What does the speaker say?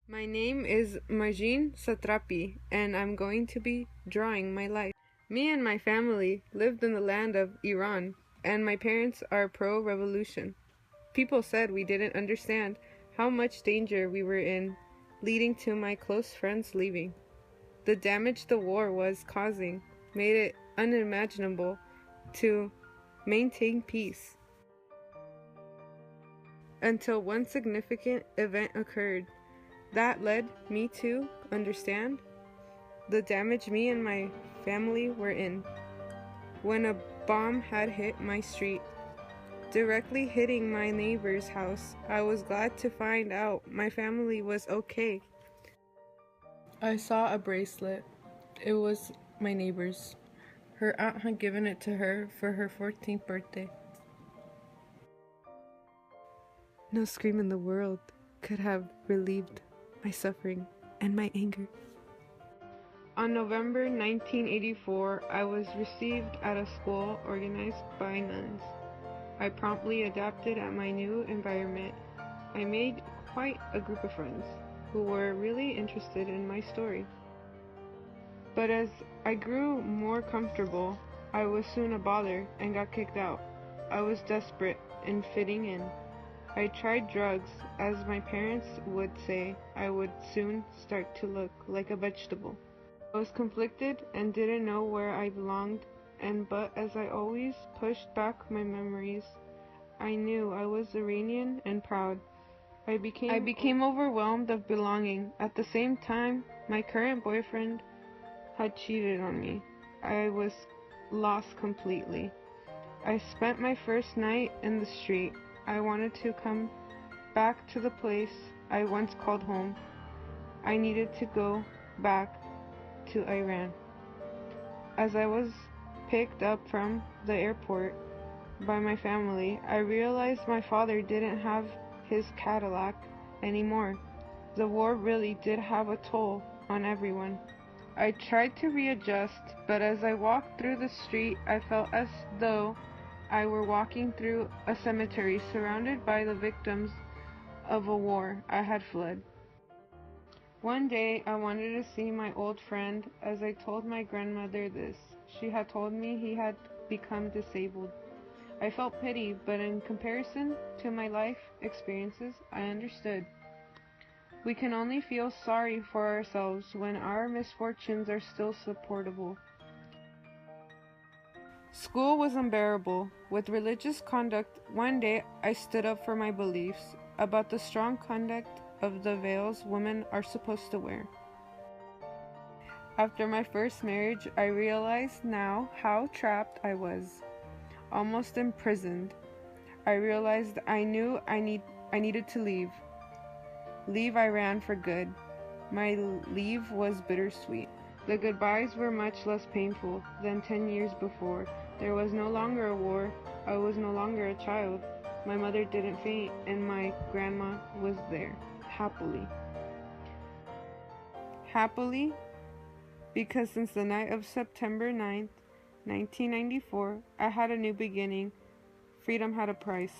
My name is Majin Satrapi, and I'm going to be drawing my life. Me and my family lived in the land of Iran, and my parents are pro-revolution. People said we didn't understand how much danger we were in, leading to my close friends leaving. The damage the war was causing made it unimaginable to maintain peace. Until one significant event occurred that led me to understand the damage me and my family were in. When a bomb had hit my street, directly hitting my neighbor's house, I was glad to find out my family was okay. I saw a bracelet. It was my neighbor's. Her aunt had given it to her for her 14th birthday. No scream in the world could have relieved my suffering and my anger. On November 1984, I was received at a school organized by nuns. I promptly adapted at my new environment. I made quite a group of friends who were really interested in my story. But as I grew more comfortable, I was soon a bother and got kicked out. I was desperate in fitting in. I tried drugs. As my parents would say, I would soon start to look like a vegetable. I was conflicted and didn't know where I belonged, but as I always pushed back my memories, I knew I was Iranian and proud. I became overwhelmed of belonging. At the same time, my current boyfriend had cheated on me. I was lost completely. I spent my first night in the street. I wanted to come back to the place I once called home. I needed to go back to Iran. As I was picked up from the airport by my family, I realized my father didn't have his Cadillac anymore. The war really did have a toll on everyone. I tried to readjust, but as I walked through the street, I felt as though I were walking through a cemetery surrounded by the victims of a war I had fled. One day I wanted to see my old friend. As I told my grandmother this, she had told me he had become disabled. I felt pity, but in comparison to my life experiences, I understood. We can only feel sorry for ourselves when our misfortunes are still supportable. School was unbearable. With religious conduct, one day I stood up for my beliefs about the strong conduct of the veils women are supposed to wear. After my first marriage, I realized now how trapped I was, almost imprisoned. I realized I needed to leave. Leave Iran for good. My leave was bittersweet. The goodbyes were much less painful than 10 years before. There was no longer a war. I was no longer a child. My mother didn't faint, and my grandma was there, happily. Happily, because since the night of September 9th, 1994, I had a new beginning. Freedom had a price.